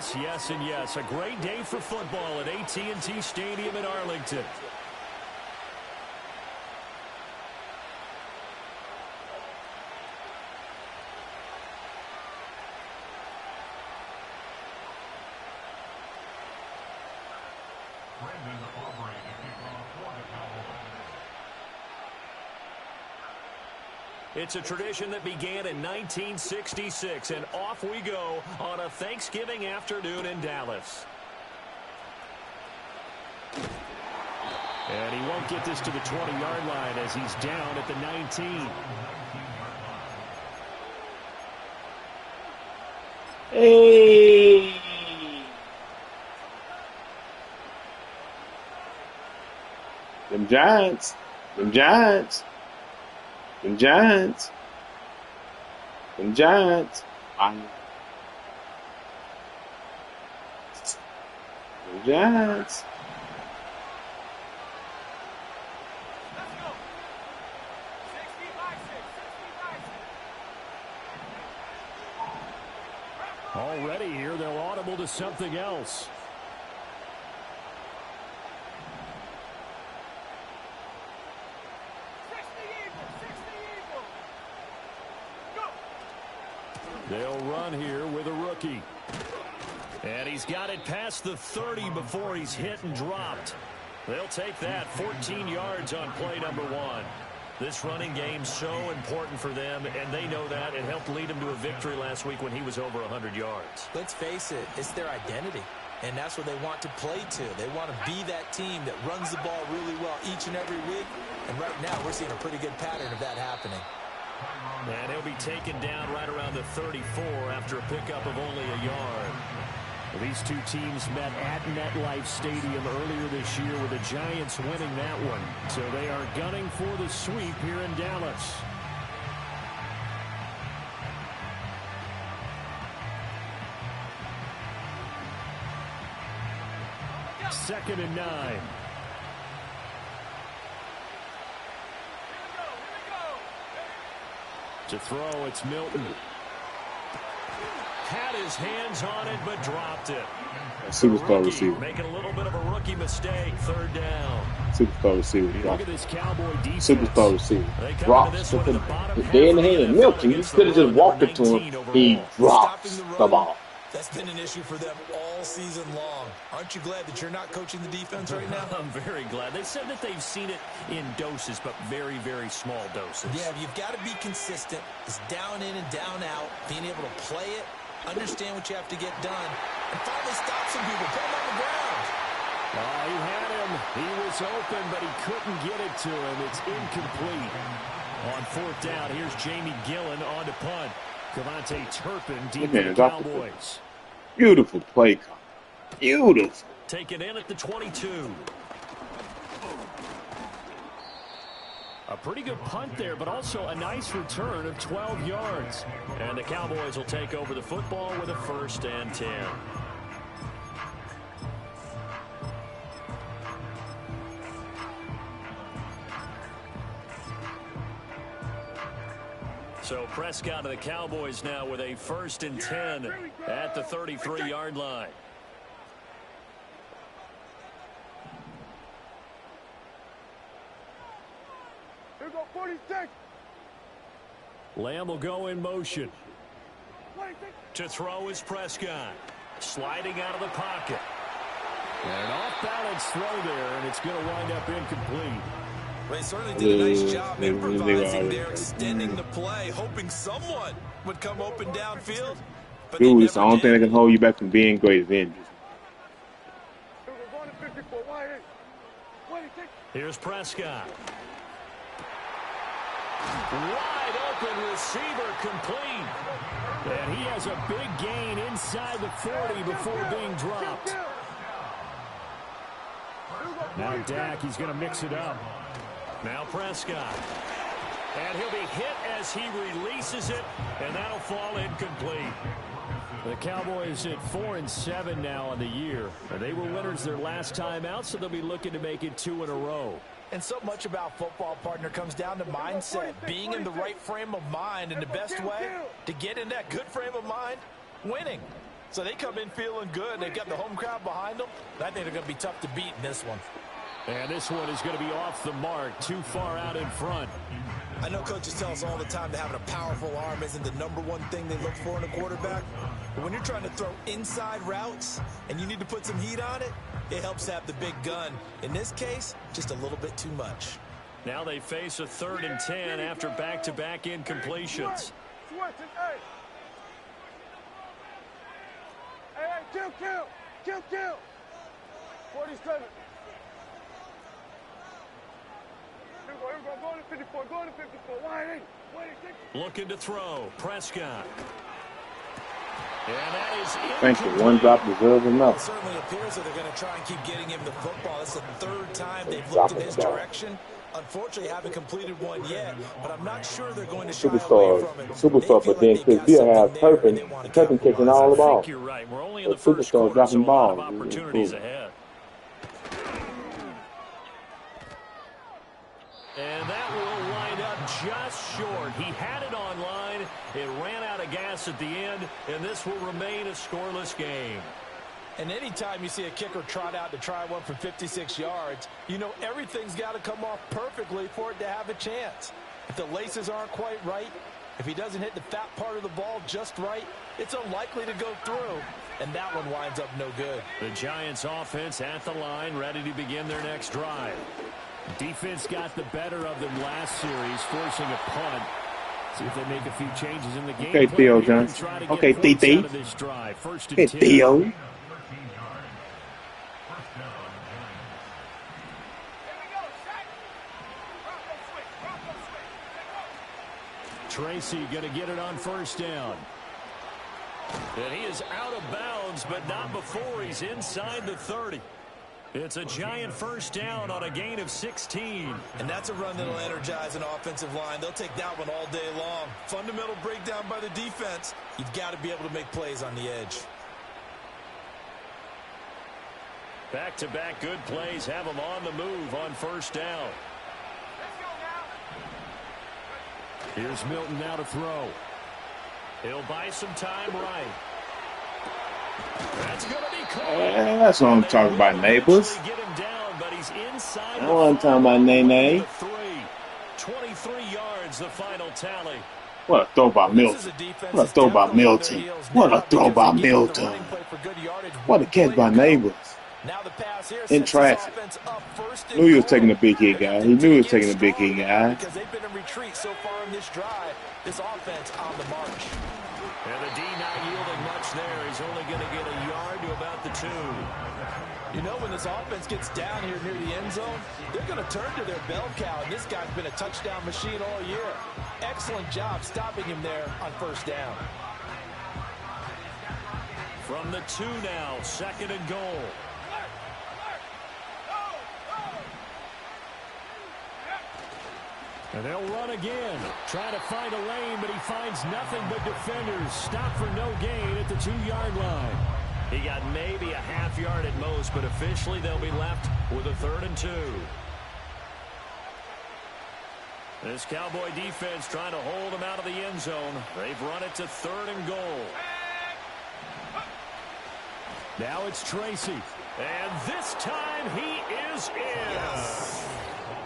Yes, yes, and yes. A great day for football at AT&T Stadium in Arlington. It's a tradition that began in 1966, and off we go on a Thanksgiving afternoon in Dallas. And he won't get this to the 20-yard line as he's down at the 19. Hey! Them Giants. Them Giants. Them Giants. Them Giants. Them Giants. Already here, they'll audible to something else. They'll run here with a rookie. And he's got it past the 30 before he's hit and dropped. They'll take that 14 yards on play number 1. This running game's so important for them, and they know that. It helped lead them to a victory last week when he was over 100 yards. Let's face it, it's their identity, and that's what they want to play to. They want to be that team that runs the ball really well each and every week, and right now we're seeing a pretty good pattern of that happening. And he'll be taken down right around the 34 after a pickup of only a yard. These two teams met at MetLife Stadium earlier this year with the Giants winning that one. So they are gunning for the sweep here in Dallas. Second and 9. To throw, it's Milton. Had his hands on it, but dropped it. Superstar receiver. Making a little bit of a rookie mistake. Third down. Superstar receiver. Look at this Cowboy defense. Superstar receiver. Drops with the dead in the hand. Milton, you could have just walked it to him. He drops the ball. That's been an issue for them all season long. Aren't you glad that you're not coaching the defense right now? I'm very glad. They said that they've seen it in doses, but very, very small doses. Yeah, you've got to be consistent. It's down in and down out. Being able to play it, understand what you have to get done, and finally stop some people. Put them on the ground. Oh, he had him. He was open, but he couldn't get it to him. It's incomplete. On fourth down, here's Jamie Gillen on to punt. Cavante Turpin deep for the Cowboys. Beautiful play call. Beautiful. Taken in at the 22. A pretty good punt there, but also a nice return of 12 yards. And the Cowboys will take over the football with a 1st and 10. So Prescott of the Cowboys now with a 1st and 10 at the 33-yard line. Here we go, 46. Lamb will go in motion. To throw is Prescott. Sliding out of the pocket. And an off-balance throw there, and it's going to wind up incomplete. Well, they certainly did a nice job improvising there, extending the play, hoping someone would come open downfield. But dude, it's the only thing that can hold you back from being great is injuries. Here's Prescott. Wide open receiver complete. And he has a big gain inside the 40 before being dropped. Now Dak, he's going to mix it up. Now Prescott. And he'll be hit as he releases it, and that'll fall incomplete. The Cowboys at 4-7 now on the year. They were winners their last time out, so they'll be looking to make it 2 in a row. And so much about football, partner, comes down to mindset, being in the right frame of mind, and the best way to get in that good frame of mind, winning. So they come in feeling good. They've got the home crowd behind them. I think they're going to be tough to beat in this one. And this one is going to be off the mark, too far out in front. I know coaches tell us all the time that having a powerful arm isn't the #1 thing they look for in a quarterback. But when you're trying to throw inside routes and you need to put some heat on it, it helps have the big gun. In this case, just a little bit too much. Now they face a 3rd and 10 after back-to-back incompletions. Hey, kill. 47. Here we go. Go to 54. Go to 54. Wide in. Looking to throw. Prescott. And that is I think the one drop deserves enough. It certainly appears that they're going to try and keep getting him the football. That's the 3rd time they've looked in his direction. Unfortunately, haven't completed one yet, but I'm not sure they're going to shy away from it. Superstar, but then Chris Beal has Turpin catching all the balls. You're right. We're only in the first quarter, dropping so a lot of balls. opportunities ahead. And that will wind up just short. He had it on line. It ran out of gas at the end, and this will remain a scoreless game. And anytime you see a kicker trot out to try one from 56 yards, you know everything's got to come off perfectly for it to have a chance. If the laces aren't quite right, if he doesn't hit the fat part of the ball just right, it's unlikely to go through, and that one winds up no good. The Giants offense at the line, ready to begin their next drive. Defense got the better of them last series, forcing a punt. See if they make a few changes in the game. Okay, Theo Johnson. Okay, TT. Hey, Theo. Tracy going to get it on 1st down. And he is out of bounds, but not before he's inside the 30. It's a Giant 1st down on a gain of 16. And that's a run that'll energize an offensive line. They'll take that one all day long. Fundamental breakdown by the defense. You've got to be able to make plays on the edge. Back-to-back good plays have them on the move on 1st down. Here's Milton now to throw. He'll buy some time right. That's going to be caught. That's what I'm talking about, neighbors. Get him down, but he's inside. I want to talk about Nene. 23 yards, the final tally. What a throw by Milton. What a throw by Milton. What a throw by Milton. What a catch by neighbors. In traffic. Knew he was taking a big hit, guy. He knew he was taking a big hit, guy. Because they've been in retreat so far in this drive. This offense on the march. And the D not yielding much there. He's only going to get a yard to about the 2. You know, when this offense gets down here near the end zone, they're going to turn to their bell cow, and this guy's been a touchdown machine all year. Excellent job stopping him there on 1st down. From the 2 now, 2nd and goal. And they'll run again. Trying to find a lane, but he finds nothing but defenders. Stop for no gain at the 2-yard line. He got maybe a half yard at most, but officially they'll be left with a 3rd and 2. This Cowboy defense trying to hold him out of the end zone. They've run it to 3rd and goal. Now it's Tracy. And this time he is in. Yes.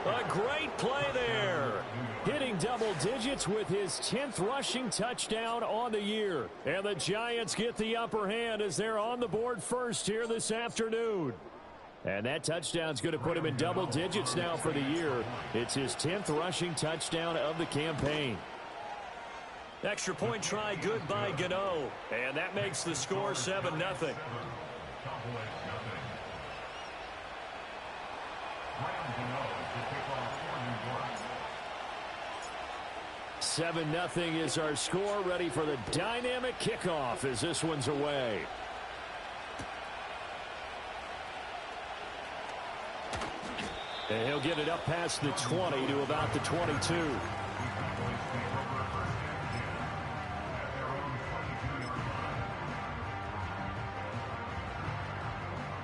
A great play there. Hitting double digits with his 10th rushing touchdown on the year. And the Giants get the upper hand as they're on the board first here this afternoon. And that touchdown's going to put him in double digits now for the year. It's his 10th rushing touchdown of the campaign. Extra point try good by Gano. And that makes the score 7-0. 7-0 is our score. Ready for the dynamic kickoff as this one's away. And he'll get it up past the 20 to about the 22.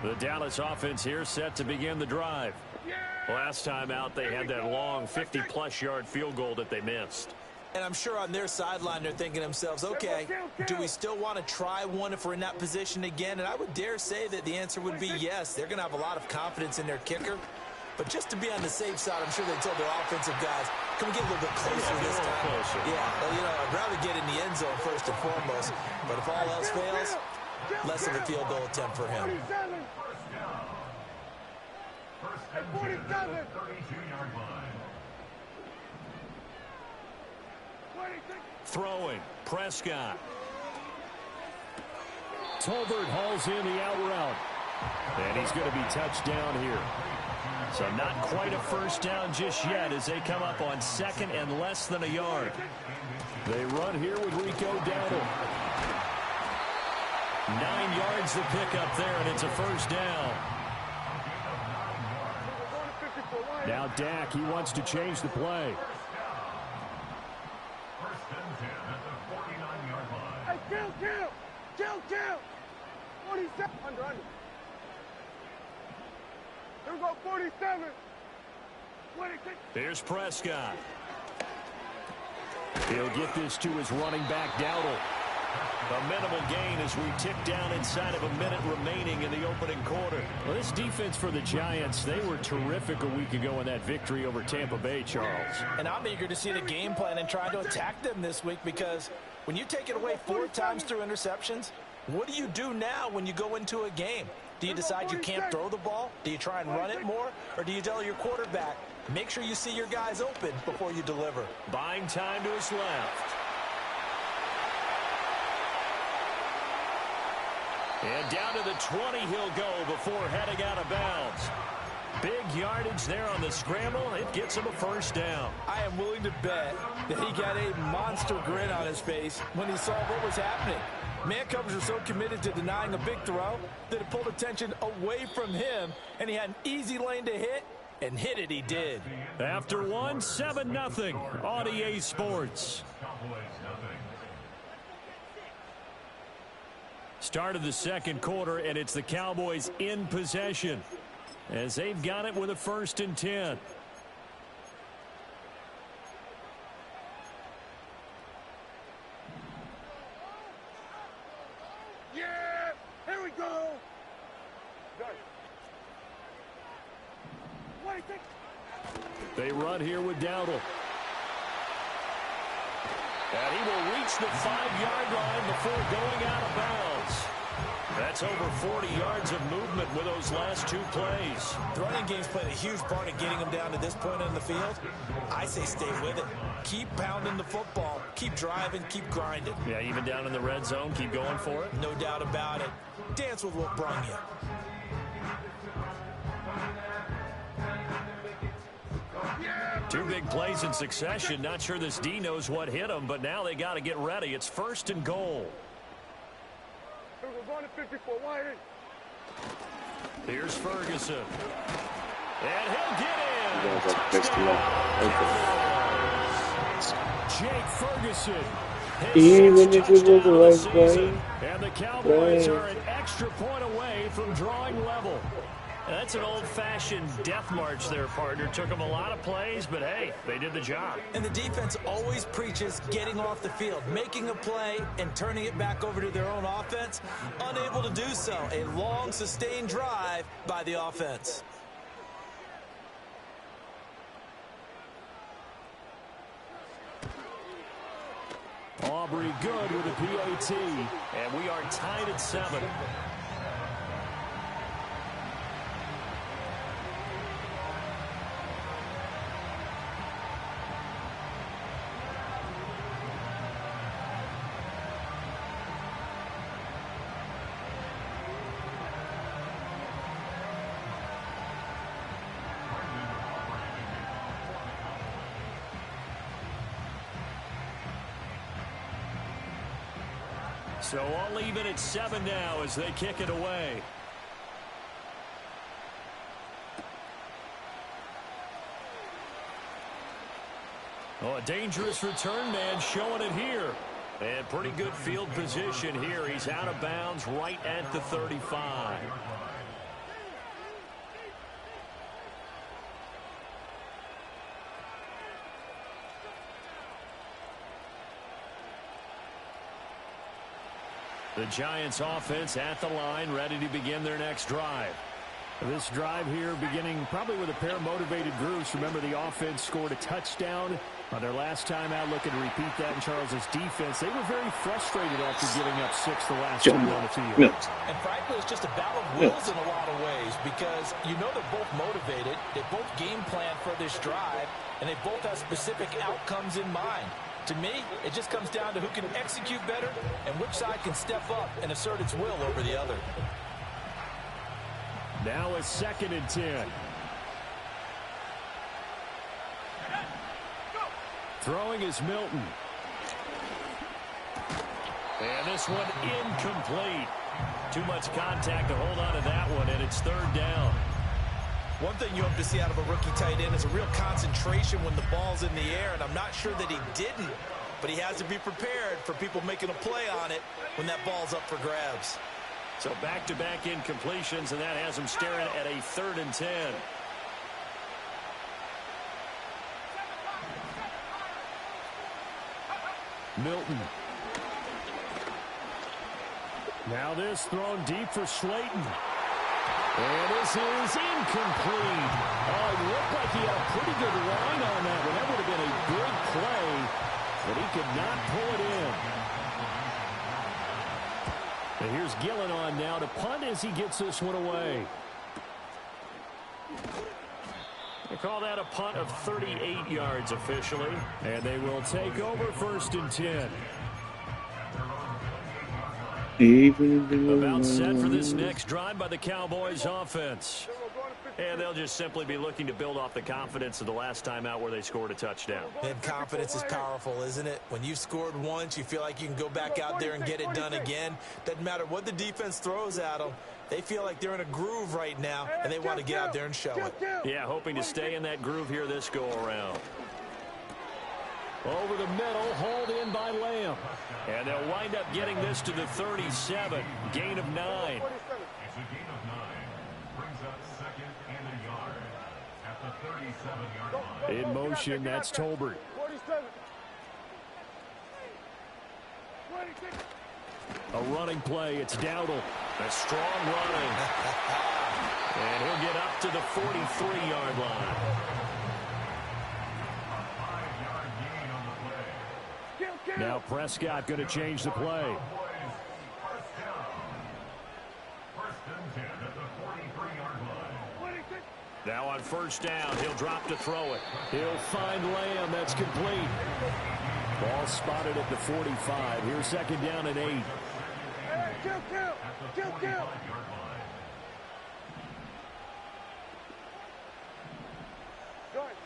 The Dallas offense here set to begin the drive. Last time out, they had that long 50-plus yard field goal that they missed. And I'm sure on their sideline they're thinking to themselves, okay, do we still want to try one if we're in that position again? And I would dare say that the answer would be yes. They're going to have a lot of confidence in their kicker. But just to be on the safe side, I'm sure they told their offensive guys, can we get a little bit closer this time? Yeah, well, you know, I'd rather get in the end zone first and foremost. But if all else fails, less of a field goal attempt for him. 47. Throwing, Prescott. Tolbert hauls in the out route. And he's going to be touched down here. So not quite a first down just yet as they come up on second and less than a yard. They run here with Rico Dowdle. 9 yards to pick up there, and it's a first down. Now Dak, he wants to change the play. Hey, kill. 47. Under. Here we go, 47. There's Prescott. He'll get this to his running back, Dowdle. A minimal gain as we tick down inside of a minute remaining in the opening quarter. Well, this defense for the Giants, they were terrific a week ago in that victory over Tampa Bay, Charles. And I'm eager to see the game plan and try to attack them this week, because when you take it away 4 times through interceptions, what do you do now when you go into a game? Do you decide you can't throw the ball? Do you try and run it more? Or do you tell your quarterback, make sure you see your guys open before you deliver? Buying time to his left. And down to the 20 he'll go before heading out of bounds. Big yardage there on the scramble. It gets him a first down. I am willing to bet that he got a monster grin on his face when he saw what was happening. Man covers are so committed to denying a big throw that it pulled attention away from him, and he had an easy lane to hit, and hit it he did. After one, 7-0 on EA Sports. Start of the second quarter, and it's the Cowboys in possession as they've got it with a 1st and 10. Yeah, here we go. They run here with Dowdle. And he will reach the 5-yard line before going out of bounds. That's over 40 yards of movement with those last 2 plays. The running game's played a huge part in getting him down to this point in the field. I say stay with it. Keep pounding the football. Keep driving. Keep grinding. Yeah, even down in the red zone, keep going for it. No doubt about it. Dance with what brung you. Two big plays in succession. Not sure this D knows what hit him, but now they got to get ready. It's 1st and goal. We're going to 54. Wide in. Here's Ferguson. And he'll get in. Jake Ferguson. Even if it was the right play. And the Cowboys are an extra point away from drawing level. That's an old-fashioned death march there, partner. Took them a lot of plays, but hey, they did the job. And the defense always preaches getting off the field, making a play, and turning it back over to their own offense. Unable to do so. A long, sustained drive by the offense. Aubrey good with a PAT, and we are tied at 7. So I'll leave it at 7 now as they kick it away. Oh, a dangerous return man showing it here. And pretty good field position here. He's out of bounds right at the 35. The Giants offense at the line, ready to begin their next drive. This drive here beginning probably with a pair of motivated groups. Remember, the offense scored a touchdown on their last time out, looking to repeat that in Charles's defense. They were very frustrated after giving up 6 the last time on the field. And frankly, it's just a battle of wills in a lot of ways because you know they're both motivated. They both game plan for this drive, and they both have specific outcomes in mind. To me, it just comes down to who can execute better and which side can step up and assert its will over the other. Now a 2nd and 10. Throwing is Milton. And this one incomplete. Too much contact to hold on to that one, and it's 3rd down. One thing you hope to see out of a rookie tight end is a real concentration when the ball's in the air, and I'm not sure that he didn't, but he has to be prepared for people making a play on it when that ball's up for grabs. So back-to-back incompletions, and that has him staring at a 3rd and 10. Milton. Now this thrown deep for Slayton. And this is incomplete. Oh, it looked like he had a pretty good line on that one. That would have been a big play, but he could not pull it in. And here's Gillen on now to punt as he gets this one away. They call that a punt of 38 yards officially. And they will take over 1st and 10. About set for this next drive by the Cowboys offense. And they'll just simply be looking to build off the confidence of the last time out where they scored a touchdown. And confidence is powerful, isn't it? When you've scored once, you feel like you can go back out there and get it done again. Doesn't matter what the defense throws at them. They feel like they're in a groove right now, and they want to get out there and show it. Yeah, hoping to stay in that groove here this go-around. Over the middle, hauled in by Lamb. And they'll wind up getting this to the 37. Gain of 9. It's a gain of 9. Brings up 2nd and a yard at the 37-yard line. In motion, that's Tolbert. 47. A running play, it's Dowdle. A strong running. And he'll get up to the 43-yard line. Now Prescott going to change the play. Now on 1st down, he'll drop to throw it. He'll find Lamb. That's complete. Ball spotted at the 45. Here's 2nd down and 8. Kill.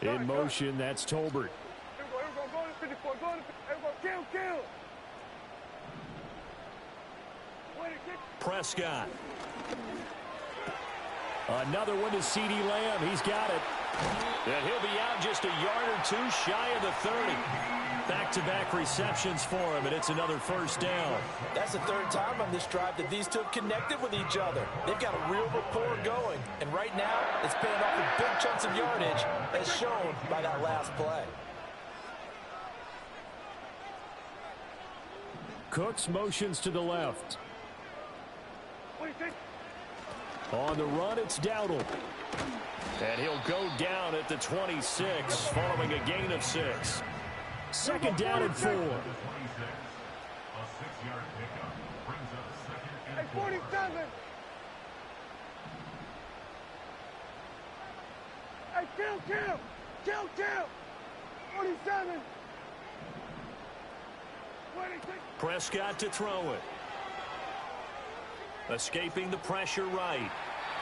In motion, that's Tolbert. Kill. Prescott. Another one to C.D. Lamb. He's got it. And he'll be out just a yard or 2 shy of the 30. Back-to-back receptions for him, and it's another 1st down. That's the 3rd time on this drive that these two have connected with each other. They've got a real rapport going, and right now it's paying off with big chunks of yardage, as shown by that last play. Cooks motions to the left. On the run, it's Dowdle. And he'll go down at the 26, following a gain of 6. 2nd down and 4. A 6-yard pickup brings up 2nd and 4. 47. Hey, kill. 47. Prescott to throw it. Escaping the pressure right.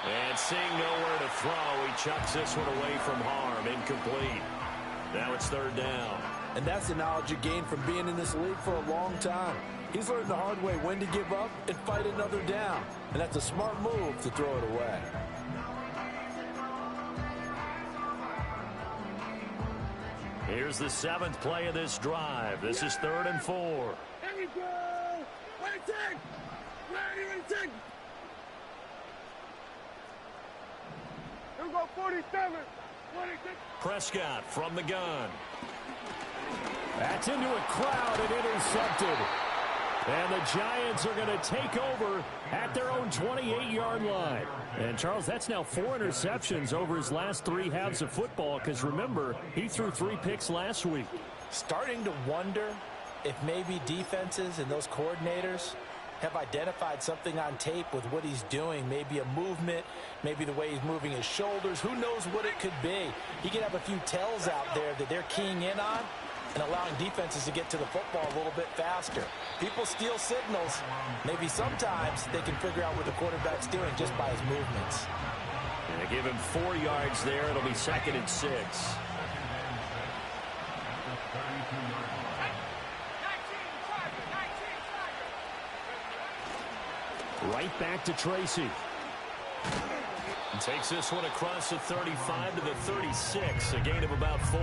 And seeing nowhere to throw, he chucks this one away from harm. Incomplete. Now it's 3rd down. And that's the knowledge you gain from being in this league for a long time. He's learned the hard way when to give up and fight another down. And that's a smart move to throw it away. Here's the 7th play of this drive. This is 3rd and 4. Here we go. Ready, take. Here we go, 47. Prescott from the gun. That's into a crowd and intercepted. And the Giants are going to take over at their own 28-yard line. And, Charles, that's now 4 interceptions over his last 3 halves of football because, remember, he threw 3 picks last week. Starting to wonder if maybe defenses and those coordinators have identified something on tape with what he's doing. Maybe a movement, maybe the way he's moving his shoulders. Who knows what it could be? He could have a few tells out there that they're keying in on and allowing defenses to get to the football a little bit faster. People steal signals. Maybe sometimes they can figure out what the quarterback's doing just by his movements. And they give him 4 yards there. It'll be 2nd and 6. Right back to Tracy. And takes this one across the 35 to the 36, a gain of about 4.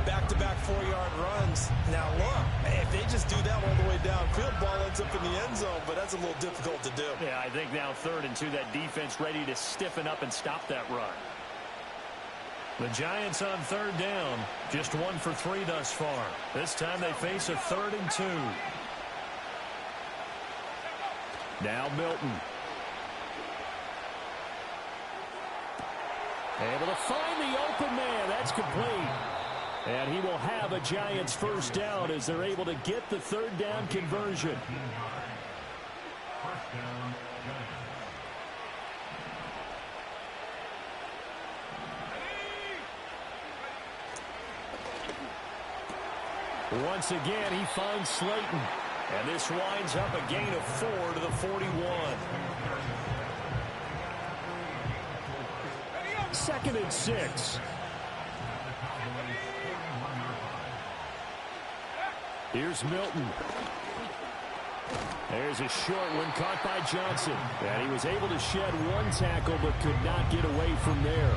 Back-to-back 4-yard runs. Now, look, if they just do that all the way downfield, ball ends up in the end zone, but that's a little difficult to do. Yeah, I think now 3rd and 2, that defense ready to stiffen up and stop that run. The Giants on 3rd down, just 1 for 3 thus far. This time they face a 3rd and 2. Now Milton. Able to find the open man. That's complete. And he will have a Giants first down as they're able to get the 3rd down conversion. Once again, he finds Slayton. And this winds up a gain of 4 to the 41. 2nd and 6. Here's Milton. There's a short one caught by Johnson. And he was able to shed 1 tackle but could not get away from there.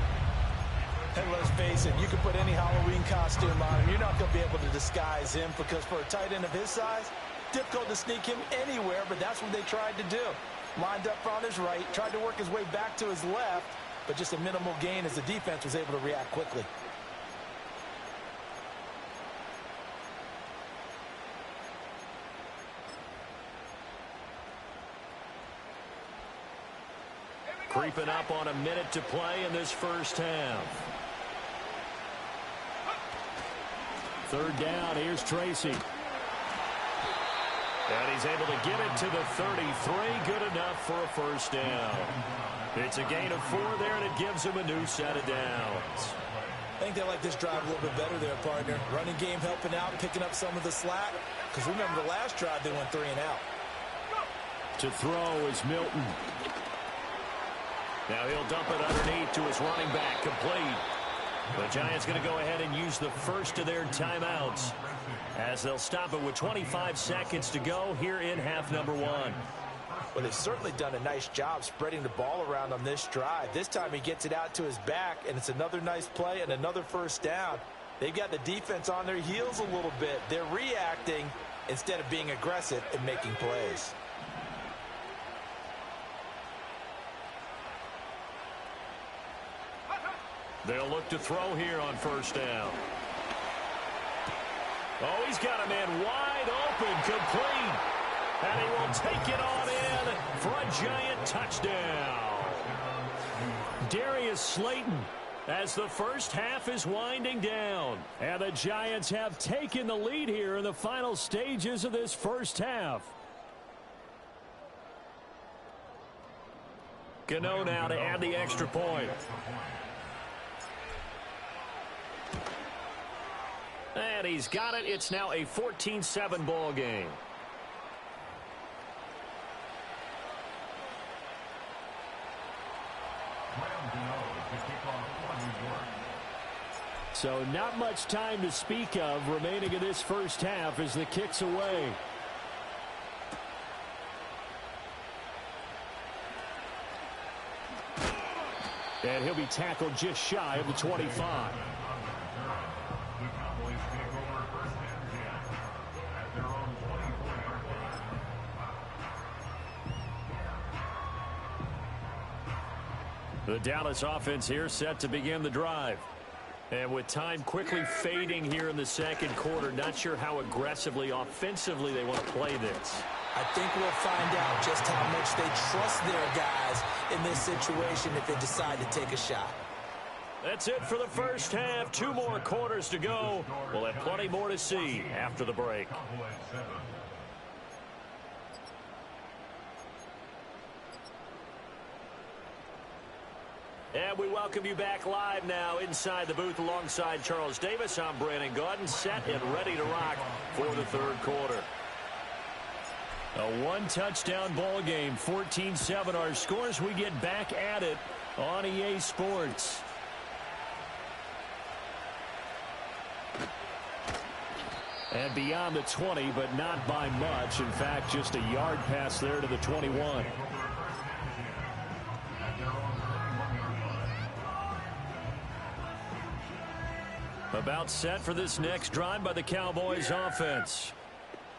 And let's face it, you can put any Halloween costume on him. You're not going to be able to disguise him because for a tight end of his size, difficult to sneak him anywhere, but that's what they tried to do. Lined up on his right, tried to work his way back to his left, but just a minimal gain as the defense was able to react quickly. Creeping up on a minute to play in this first half. 3rd down, here's Tracy. And he's able to get it to the 33. Good enough for a first down. It's a gain of 4 there, and it gives him a new set of downs. I think they like this drive a little bit better there, partner. Running game helping out, picking up some of the slack. Because remember, the last drive they went 3 and out. To throw is Milton. Now he'll dump it underneath to his running back, complete. The Giants going to go ahead and use the first of their timeouts as they'll stop it with 25 seconds to go here in half number 1. Well, they've certainly done a nice job spreading the ball around on this drive. This time he gets it out to his back, and it's another nice play and another first down. They've got the defense on their heels a little bit. They're reacting instead of being aggressive and making plays. They'll look to throw here on first down. Oh, he's got a man wide open, complete. And he will take it on in for a Giant touchdown. Darius Slayton as the first half is winding down. And the Giants have taken the lead here in the final stages of this first half. Gano now to add the extra point. And he's got it. It's now a 14-7 ball game. So not much time to speak of remaining in this first half as the kick's away. And he'll be tackled just shy of the 25. The Dallas offense here set to begin the drive. And with time quickly fading here in the second quarter, not sure how aggressively, offensively they want to play this. I think we'll find out just how much they trust their guys in this situation if they decide to take a shot. That's it for the first half. 2 more quarters to go. We'll have plenty more to see after the break. And we welcome you back live now inside the booth alongside Charles Davis. I'm Brandon Gaudin, set and ready to rock for the third quarter. A one-touchdown ball game, 14-7 our scores. We get back at it on EA Sports. And beyond the 20, but not by much. In fact, just a yard pass there to the 21. About set for this next drive by the Cowboys offense.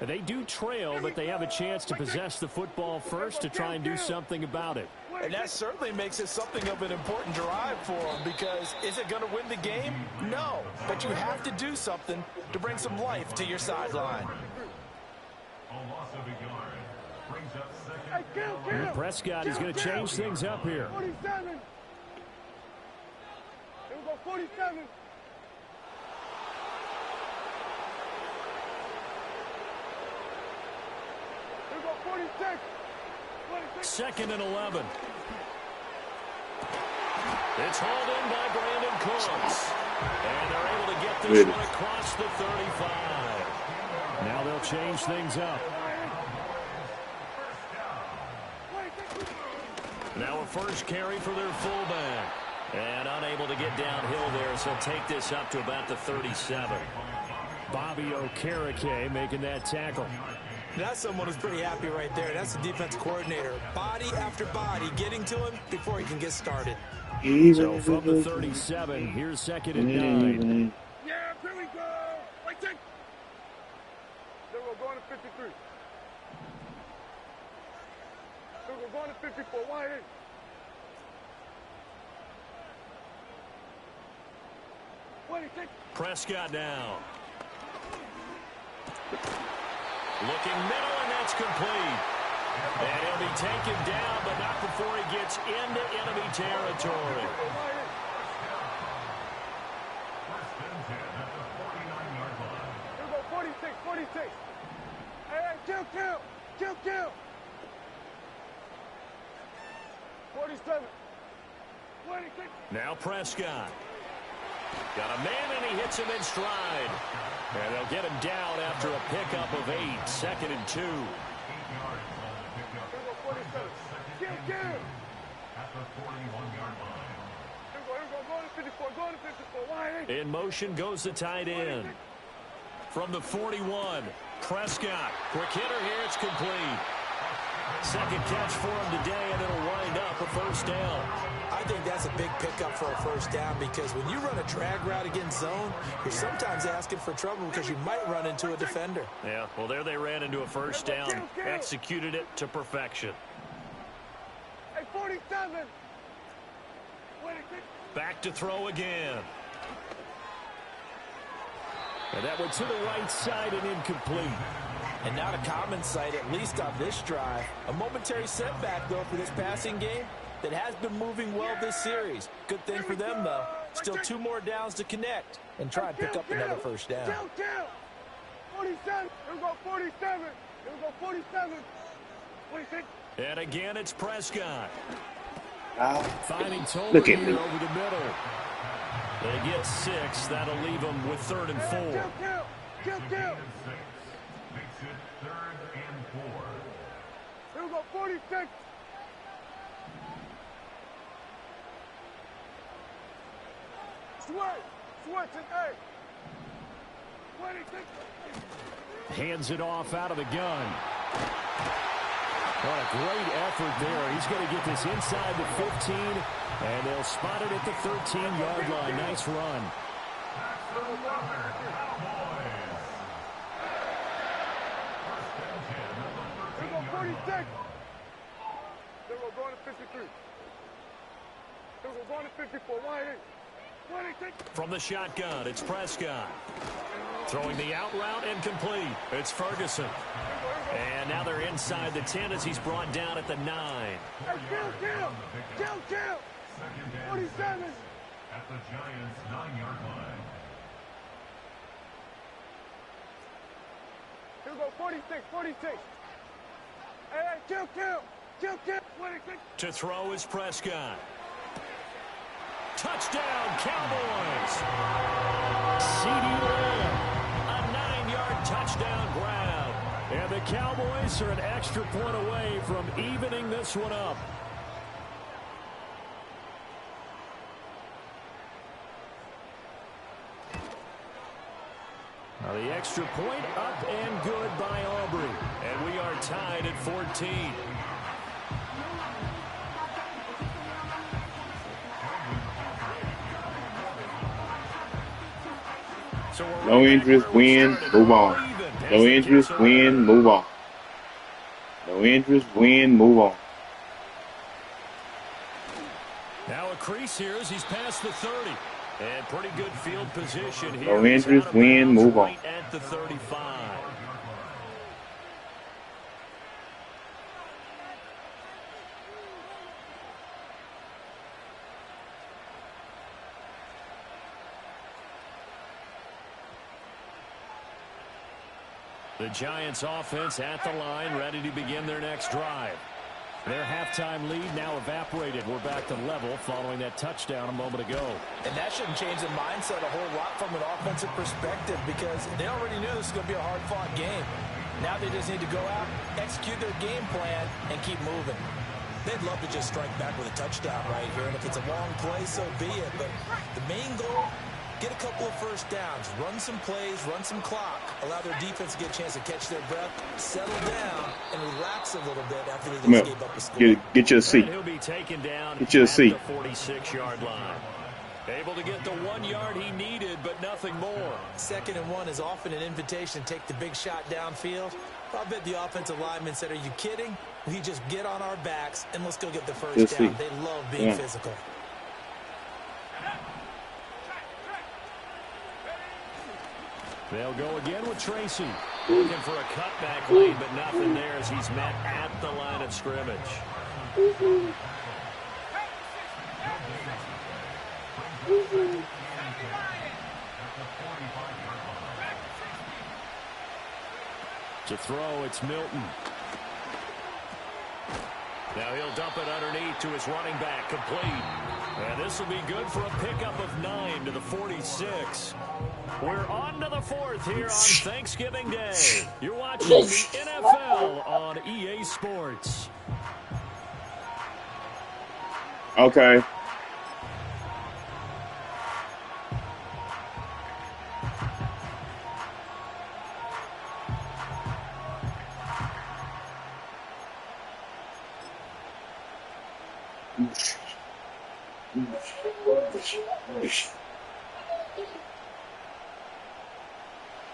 They do trail, but they have a chance to possess the football first to try and do something about it. And that certainly makes it something of an important drive for them, because is it going to win the game? No, but you have to do something to bring some life to your sideline. And Prescott is going to change things up here. 47. Here we go, 47. Here we go, 46. 46. Second and 11. It's hauled in by Brandon Cooks. And they're able to get this one across the 35. Now they'll change things up. Now a first carry for their fullback. And unable to get downhill there, so take this up to about the 37. Bobby Okereke making that tackle. That's someone who's pretty happy right there. That's the defense coordinator. Body after body getting to him before he can get started. So from the 37, here's second and 9. Yeah, here we go. Right there. Then we're going to 53. Then we're going to 54. Wide in. Prescott now. Looking middle, and that's complete. And he'll be taken down, but not before he gets into enemy territory. Here we go, 46, 46. Hey, kill. 47. 26. Now Prescott. Got a man, and he hits him in stride. And they'll get him down after a pickup of 8. Second and 2. In motion goes the tight end. From the 41, Prescott. Quick hitter here, it's complete. Second catch for him today, and it'll wind up a first down. I think that's a big pickup for a first down, because when you run a drag route against zone, you're sometimes asking for trouble because you might run into a defender. Yeah, well, there they ran into a first down, executed it to perfection. Hey, 47. Back to throw again. And that went to the right side and incomplete. And not a common sight, at least on this drive. A momentary setback, though, for this passing game that has been moving well this series. Good thing for them, though. Still 2 more downs to connect and try and pick up another first down. 47. Here we go, 47. Here we go, 47. 26. And again, it's Prescott. Finding total Look at me. over the middle. They get 6. That'll leave them with 3rd and 4. Kill. Makes it 3rd and 4. Here we go, 46. Switch and A. 26. Hands it off out of the gun. What a great effort there. He's going to get this inside the 15, and they'll spot it at the 13-yard line. Nice run. That's the Cowboys. Here we go, 46. Then we're going to 53. Then we're going to 54. Wide in. From the shotgun, it's Prescott. Throwing the out route and complete. It's Ferguson. And now they're inside the 10 as he's brought down at the 9. Hey, kill. 47. At the Giants' 9-yard line. Here we go, 46. Hey, kill. 26. To throw is Prescott. Touchdown, Cowboys! CeeDee Lamb, a 9-yard touchdown grab. And the Cowboys are an extra point away from evening this one up. Now the extra point up and good by Aubrey. And we are tied at 14. So no interest, win, move on. No interest, win, move on. No interest, win, move on. Now a crease here as he's past the 30. And pretty good field position here. No interest, win, move on. Right at the 35. The Giants offense at the line, ready to begin their next drive. Their halftime lead now evaporated. We're back to level following that touchdown a moment ago. And that shouldn't change the mindset a whole lot from an offensive perspective because they already knew this was going to be a hard-fought game. Now they just need to go out, execute their game plan, and keep moving. They'd love to just strike back with a touchdown right here, and if it's a long play, so be it. But the main goal, get a couple of first downs, run some plays, run some clock, allow their defense to get a chance to catch their breath, settle down, and relax a little bit after they just gave up a score. Get your seat. He'll be taken down get your seat. At the 46-yard line. Able to get the 1 yard he needed, but nothing more. 2nd and 1 is often an invitation to take the big shot downfield. I bet the offensive lineman said, are you kidding? We just get on our backs and let's go get the first down. They love being physical. They'll go again with Tracy. Looking for a cutback lane, but nothing there as he's met at the line of scrimmage. To throw, it's Milton. Now he'll dump it underneath to his running back, complete. And this will be good for a pickup of 9 to the 46. We're on to the 4th here on Thanksgiving Day. You're watching the NFL on EA Sports. Okay.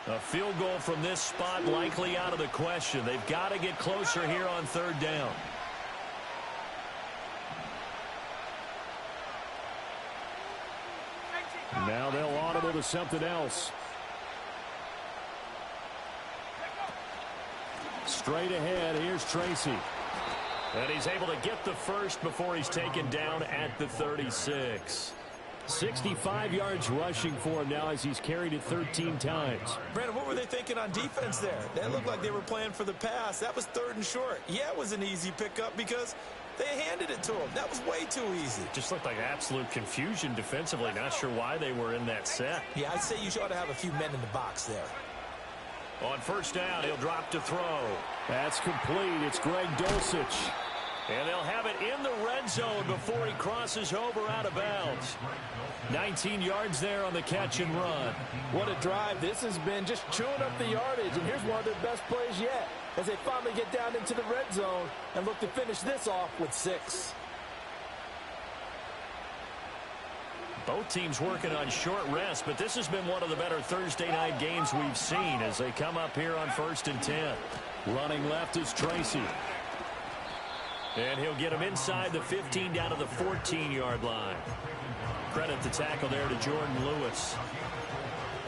A field goal from this spot likely out of the question. They've got to get closer here on 3rd down. Now they'll audible to something else. Straight ahead, here's Tracy. And he's able to get the first before he's taken down at the 36. 65 yards rushing for him now as he's carried it 13 times. Brandon, what were they thinking on defense there? They looked like they were playing for the pass. That was 3rd and short. Yeah, it was an easy pickup because they handed it to him. That was way too easy. Just looked like absolute confusion defensively. Not sure why they were in that set. Yeah, I'd say you ought to have a few men in the box there. On 1st down, he'll drop to throw. That's complete. It's Greg Dulcich. And they'll have it in the red zone before he crosses over out of bounds. 19 yards there on the catch and run. What a drive this has been, just chewing up the yardage. And here's one of their best plays yet as they finally get down into the red zone and look to finish this off with 6. Both teams working on short rest, but this has been one of the better Thursday night games we've seen as they come up here on 1st and 10. Running left is Tracy. And he'll get him inside the 15 down to the 14-yard line. Credit the tackle there to Jordan Lewis.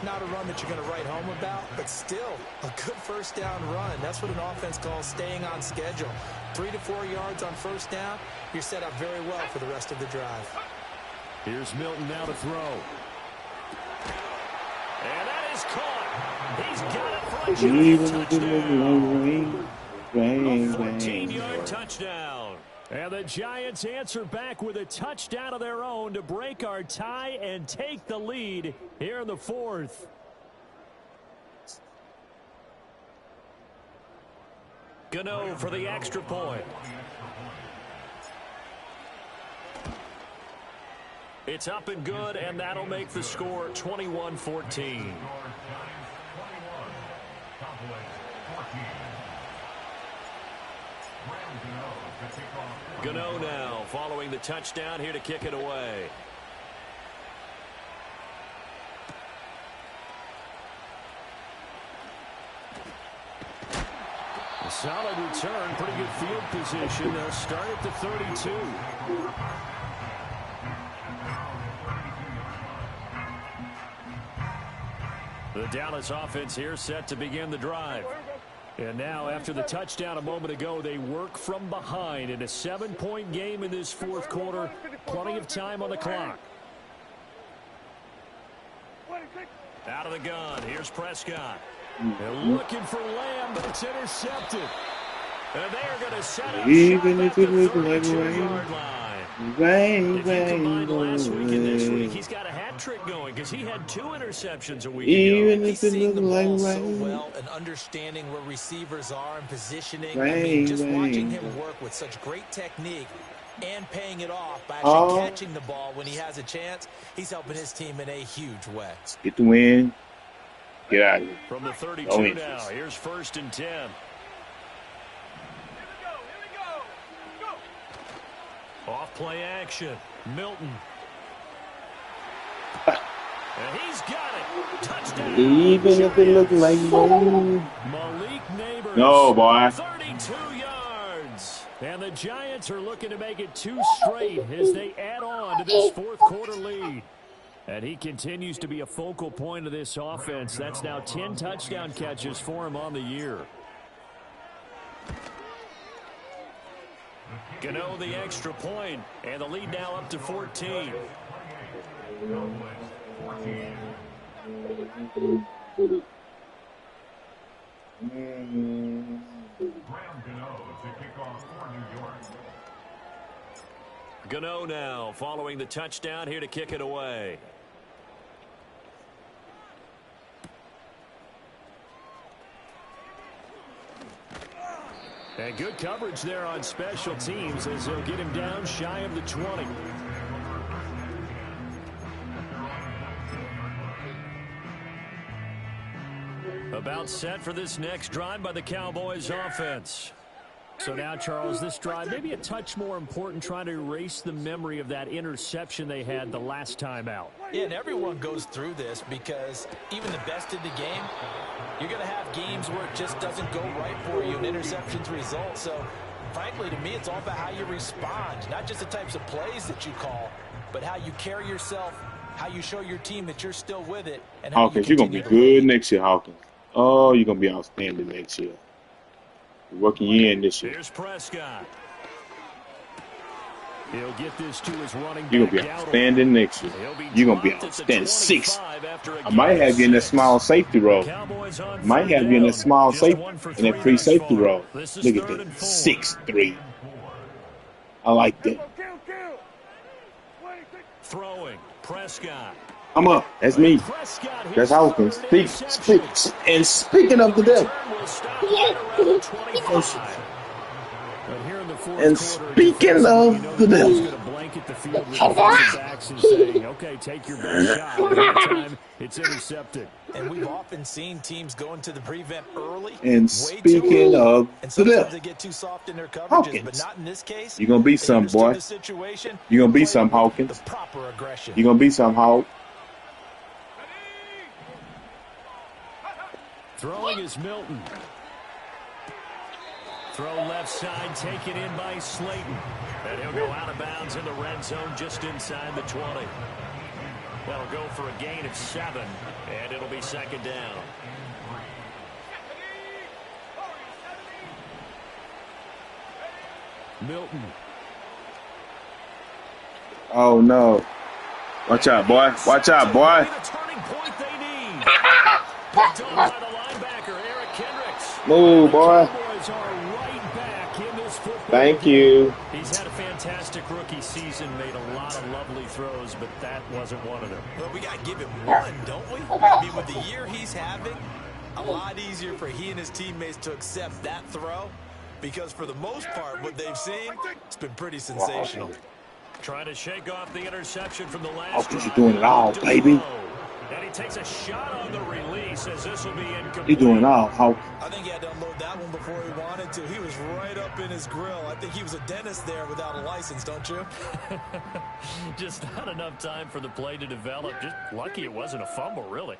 Not a run that you're going to write home about, but still a good first down run. That's what an offense calls staying on schedule. 3 to 4 yards on first down. You're set up very well for the rest of the drive. Here's Milton now to throw. And that is caught. He's got it for a giant touchdown. A 14-yard touchdown. And the Giants answer back with a touchdown of their own to break our tie and take the lead here in the fourth. Gano for the extra point. It's up and good, and that'll make the score 21-14. Gano now following the touchdown here to kick it away. A solid return, pretty good field position. They'll start at the 32. The Dallas offense here set to begin the drive. And now, after the touchdown a moment ago, they work from behind in a 7-point game in this fourth quarter. Plenty of time on the clock. Out of the gun, here's Prescott. They're looking for Lamb, but it's intercepted. And they're going to set up Even shop if at it looks the like 32-yard line. Rain, If you combine last week and this week, rain. he's got a hat trick going because he had 2 interceptions a week Even ago. if it Seeing looks the like ball so rain. well and understanding where receivers are and positioning. Rain, just watching rain. him work with such great technique and paying it off by actually catching the ball when he has a chance. He's helping his team in a huge way. Get the win. Get out of here. From the 32 No now, interest. here's 1st and 10. Off play action. Milton. And he's got it. Touchdown. Even if it looks like rain. Malik Neighbors. No, boy. 32 yards. And the Giants are looking to make it 2 straight as they add on to this fourth quarter lead. And he continues to be a focal point of this offense. That's now 10 touchdown catches for him on the year. Gano the extra point, and the lead now up to 14. Gano now following the touchdown here to kick it away. And good coverage there on special teams as they'll get him down shy of the 20. About set for this next drive by the Cowboys offense. So now, Charles, this drive maybe a touch more important, trying to erase the memory of that interception they had the last time out. Yeah, and everyone goes through this because even the best in the game, you're going to have games where it just doesn't go right for you and interceptions result. So, frankly, to me, it's all about how you respond, not just the types of plays that you call, but how you carry yourself, how you show your team that you're still with it. And how Hawkins, you're going to be good next year, Hawkins. Oh, you're going to be outstanding next year. We're working you in this year. Here's Prescott. He'll get this to his running back. You're going to be outstanding next year. You're going to be outstanding. 6. I might have you in that small safety role. Might have you in that small safety, in that free safety role. Look at that. 6'3". I like that. Throwing. Prescott. I'm up. That's me. That's Hawkins. And speaking of the devil. And speaking of the devil. Okay, take your best shot. That time, it's intercepted. And we've often seen teams go into the prevent early. And speaking of the devil. They get too soft in their coverages, Hawkins. but not in this case. You're going to be some, boy. You're going to be some, Hawkins. You're going to be some, Hawk. Throwing is Milton. Throw left side, taken in by Slayton. And he'll go out of bounds in the red zone just inside the 20. That'll go for a gain of 7, and it'll be second down. Milton. Oh, no. Watch out, boy. Watch out, boy. Move, boy. Thank you. He's had a fantastic rookie season, made a lot of lovely throws, but that wasn't one of them. Well, we got to give him one, don't we? I mean, with the year he's having, a lot easier for he and his teammates to accept that throw, because for the most part, what they've seen, it's been pretty sensational. Trying to shake off the interception from the last You're doing it all, baby. And he takes a shot on the release as this will be incomplete. You're doing it all, Hawk. I think he had to unload that one before he wanted to. He was right up in his grill. I think he was a dentist there without a license, don't you? Just not enough time for the play to develop. Just lucky it wasn't a fumble, really.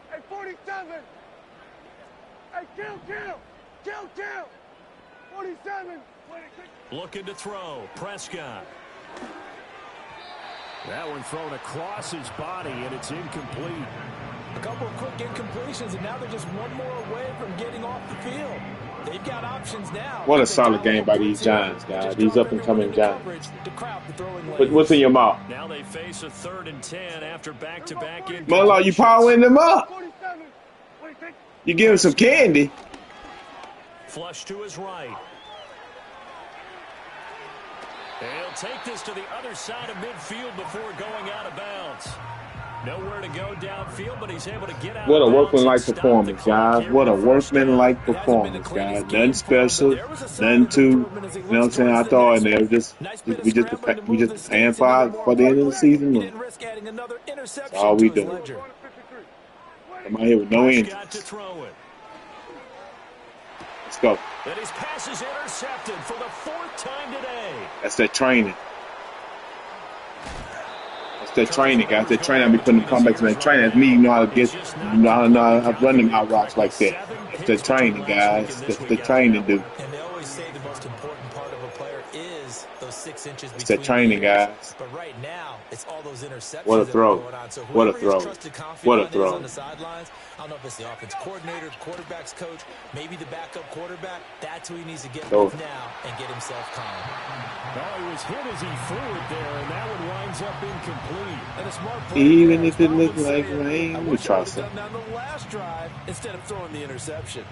Hey, 47. Hey, kill. 47. Looking to throw. Prescott. That one thrown across his body, and it's incomplete. A couple of quick incompletions, and now they're just one more away from getting off the field. They've got options now. What a solid game by these Giants, guys. These up-and-coming Giants. What's in your mouth? Now they face a 3rd and 10 after back-to-back incompletions. Mother, you powering them up. You give him some candy. Flush to his right. He'll take this to the other side of midfield before going out of bounds. Nowhere to go downfield, but he's able to get out. What a workmanlike performance, guys. What a workmanlike performance, guys. Nothing special, nothing too, you know what I'm saying? I thought in there, we just preparing for the end of the season. That's all we do. I'm out here with no injuries. Let's go. And his pass is intercepted for the 4th time today. That's that training. That's that training, guys. That training. I be putting the comebacks in that training. That's me. You know how to get. You know how to run them out routes like that. That's the training, guys. That's the training, dude. And they always say the most important part of a player is those 6 inches between. It's that training, guys. But right now, it's all those interceptions. What a throw! Going on. So What a throw! What a throw! On the sidelines, I don't know if it's the offense coordinator, the quarterback's coach, maybe the backup quarterback. That's who he needs to get with now and get himself calm. Oh, he was hit as he threw it there, and that one winds up incomplete. And a smart play. Even if it looks like rain, we try something. On the last drive instead of throwing the interception.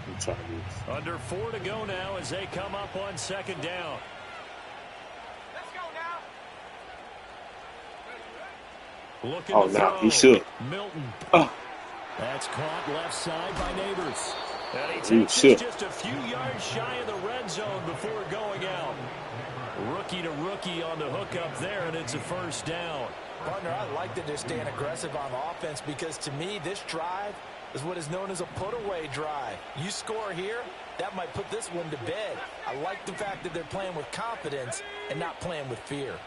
We try this. Under 4 to go now as they come up on 2nd down. Looking Oh, no, he should. Milton. Oh. That's caught left side by Neighbors. And he takes should. just a few yards shy of the red zone before going out. Rookie to rookie on the hook up there, and it's a 1st down. Partner, I like that they're staying aggressive on offense because to me, this drive is what is known as a put-away drive. You score here, that might put this one to bed. I like the fact that they're playing with confidence and not playing with fear.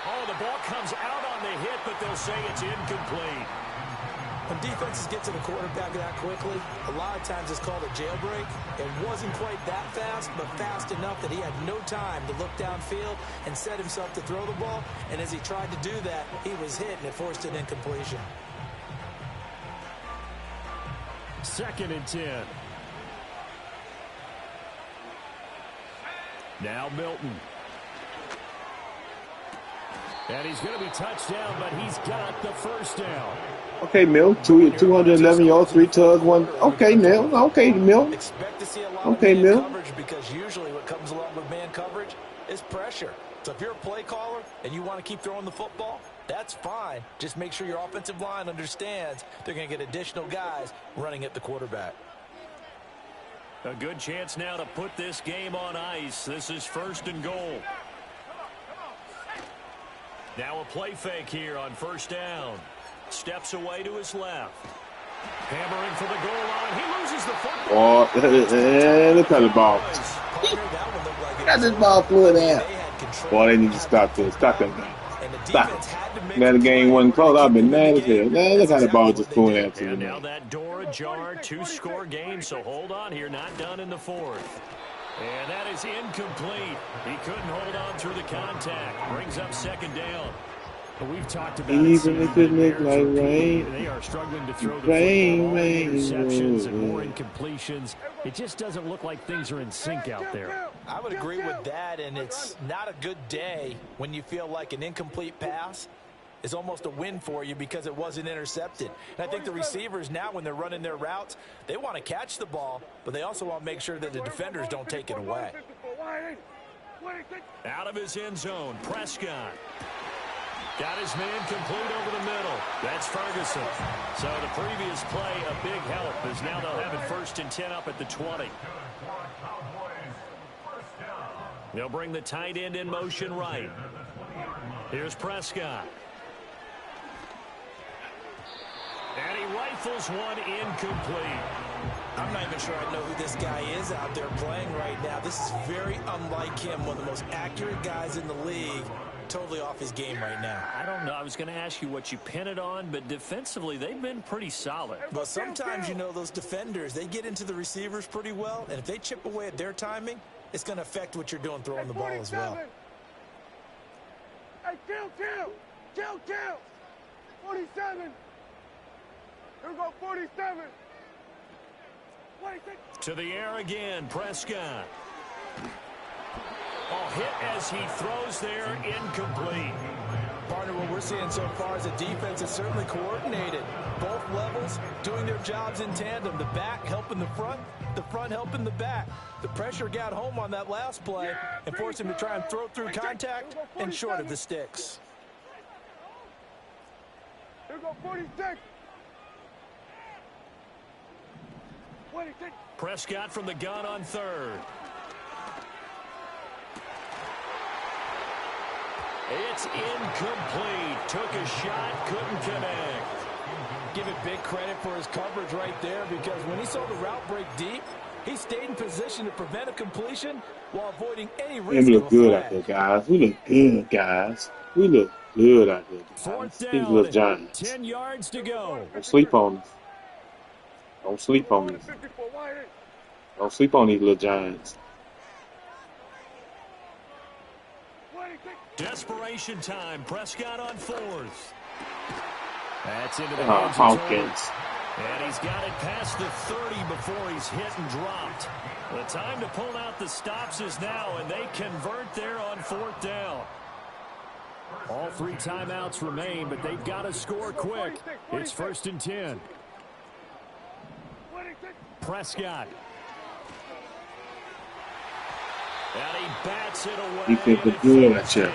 Oh, the ball comes out on the hit, but they'll say it's incomplete. When defenses get to the quarterback that quickly, a lot of times it's called a jailbreak. It wasn't quite that fast, but fast enough that he had no time to look downfield and set himself to throw the ball. And as he tried to do that, he was hit, and it forced an incompletion. 2nd and 10. Now Milton. And he's going to be touched down, but he's got the 1st down. Okay, Mill. 211 yards, 3 tugs, 1. Okay, Mill. Okay, Mill. Expect to see a lot okay, of man Mill. coverage because usually what comes along with man coverage is pressure. So if you're a play caller and you want to keep throwing the football, that's fine. Just make sure your offensive line understands they're going to get additional guys running at the quarterback. A good chance now to put this game on ice. This is 1st and goal. Now a play fake here on 1st down. Steps away to his left. Hammering for the goal line. He loses the football. Oh, look at the ball. Got this ball flew there. Boy, they need to stop this. Stop that. And the defense had to make Glad the game wasn't close. I've been mad as hell. Man, look how the ball just going after And me. now that door ajar, two-score game, so hold on here, not done in the fourth. And that is incomplete. He couldn't hold on through the contact. Brings up second down. But we've talked about even if it look like rain. They are struggling to throw the Rain, football, rain, interceptions and more rain. incompletions. It just doesn't look like things are in sync out there. I would agree with that, and it's not a good day when you feel like an incomplete pass is almost a win for you because it wasn't intercepted. And I think the receivers now, when they're running their routes, they want to catch the ball, but they also want to make sure that the defenders don't take it away. Out of his end zone, Prescott. Got his man complete over the middle. That's Ferguson. So the previous play, a big help, as now they'll have it 1st and 10 up at the 20. They'll bring the tight end in motion right. Here's Prescott. And he rifles one incomplete. I'm not even sure I know who this guy is out there playing right now. This is very unlike him, one of the most accurate guys in the league. Totally off his game right now. I don't know. I was going to ask you what you pin it on, but defensively, they've been pretty solid. But sometimes, you know, those defenders, they get into the receivers pretty well, and if they chip away at their timing, it's going to affect what you're doing throwing the ball as well. Hey, kill. 47. Here we go, 47. To the air again, Prescott. Oh, hit as he throws there, incomplete. Partner, what we're seeing so far is a defense is certainly coordinated. Both levels doing their jobs in tandem. The back helping the front helping the back. The pressure got home on that last play and forced him to try and throw through contact and short of the sticks. Here we go, 46. Prescott from the gun on 3rd. It's incomplete. Took a shot, couldn't connect. Give it big credit for his coverage right there, because when he saw the route break deep, he stayed in position to prevent a completion while avoiding any risk. We look good out there, guys. We look good, guys. We look good out there, guys. 4th These down, little giants. 10 yards to go. Don't sleep on us. Don't sleep on us. Don't sleep on these little giants. Desperation time. Prescott on 4th. That's into the hands of Hawkins. And he's got it past the 30 before he's hit and dropped. The time to pull out the stops is now, and they convert there on 4th down. All 3 timeouts remain, but they've got to score quick. It's 1st and 10. Prescott. And he bats it away. Defense was good out there.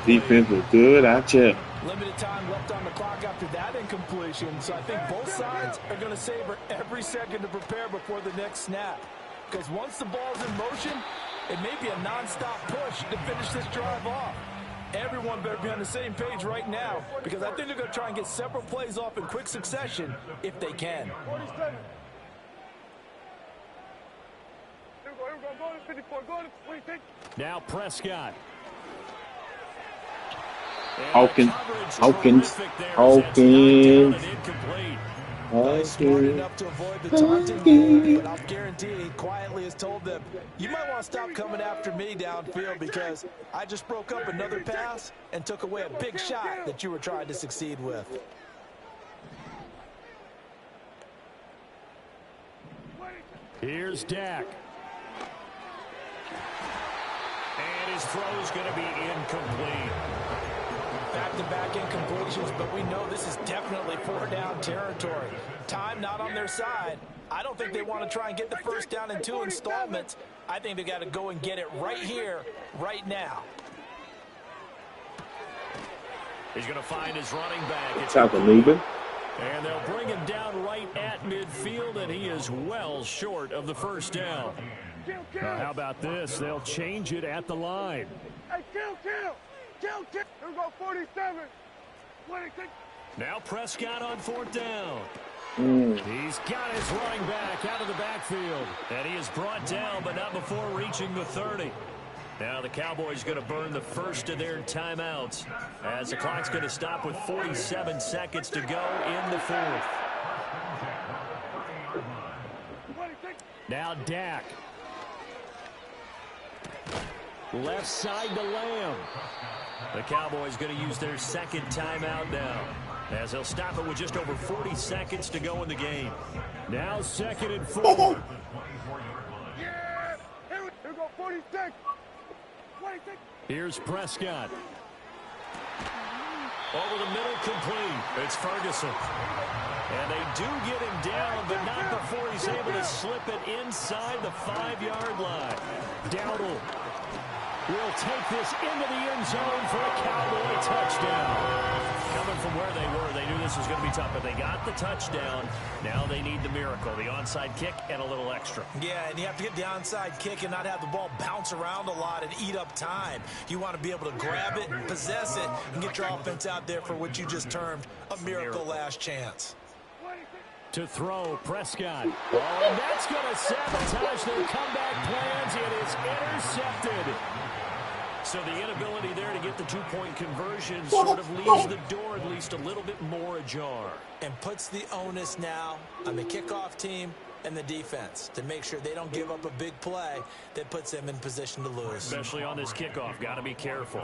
Defense was good out there. Limited time left on the clock after that incompletion, so I think both sides are going to savor every second to prepare before the next snap. Because once the ball's in motion, it may be a nonstop push to finish this drive off. Everyone better be on the same page right now, because I think they're going to try and get several plays off in quick succession if they can. 47. Here we go, go to 54, go to 26. Now Prescott. Hawkins. He's smart enough to avoid the taunting, but I'll guarantee he quietly has told them, you might want to stop coming after me downfield, because I just broke up another pass and took away a big shot that you were trying to succeed with. Here's Dak. And his throw's going to be incomplete. Back-to-back incompletions, but we know this is definitely 4-down territory. Time not on their side. I don't think they want to try and get the first down in 2 installments. I think they got to go and get it right here, right now. He's going to find his running back. It's Chattanooga. And they'll bring him down right at midfield, and he is well short of the first down. How about this? They'll change it at the line. Hey, kill. Here we go, 47. 26. Now Prescott on 4th down. He's got his running back out of the backfield. And he is brought down, but not before reaching the 30. Now the Cowboys going to burn the first of their timeouts as the clock's going to stop with 47 seconds to go in the fourth. Now Dak. Left side to Lamb. The Cowboys going to use their second timeout now as they'll stop it with just over 40 seconds to go in the game. Now 2nd and 4. Yeah! Here we go, 46. 26. Here's Prescott. Over the middle, complete. It's Ferguson. And they do get him down, but not before he's able to slip it inside the 5-yard line. Dowdle will take this into the end zone for a Cowboy touchdown. Coming from where they were, they knew this was going to be tough, but they got the touchdown. Now they need the miracle, the onside kick and a little extra. Yeah, and you have to get the onside kick and not have the ball bounce around a lot and eat up time. You want to be able to grab it, possess it, and get your offense out there for what you just termed a miracle last chance. To throw, Prescott. Oh, and that's going to sabotage their comeback plans. It is intercepted. So the inability there to get the two-point conversion sort of leaves the door at least a little bit more ajar. And puts the onus now on the kickoff team and the defense to make sure they don't give up a big play that puts them in position to lose. Especially on this kickoff. Got to be careful.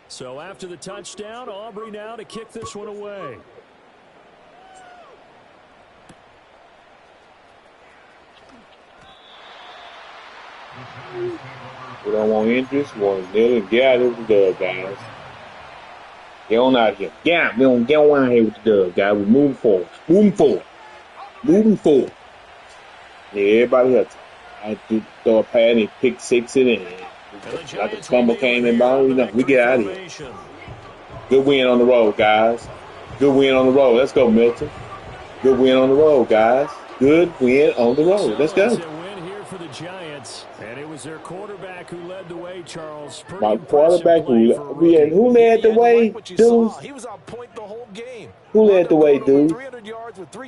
So after the touchdown, Aubrey now to kick this one away. We don't want interest. We want to kneel and get out of the dub, guys. Get on out of here. Yeah, we don't get on out here with the dub, guys. We're moving forward. Moving forward. Moving forward. Yeah, everybody else. I do throw a pad and pick 6 it in. Like the fumble came in by, we get out of here. Good win on the road, guys. Good win on the road. Let's go, Milton. Good win on the road, guys. Good win on the road. Let's go. For the Giants, and it was their quarterback who led the way, Charles. My quarterback who led the way, dude? He was on point the whole game. Who led the way, dude? 300 yards with 3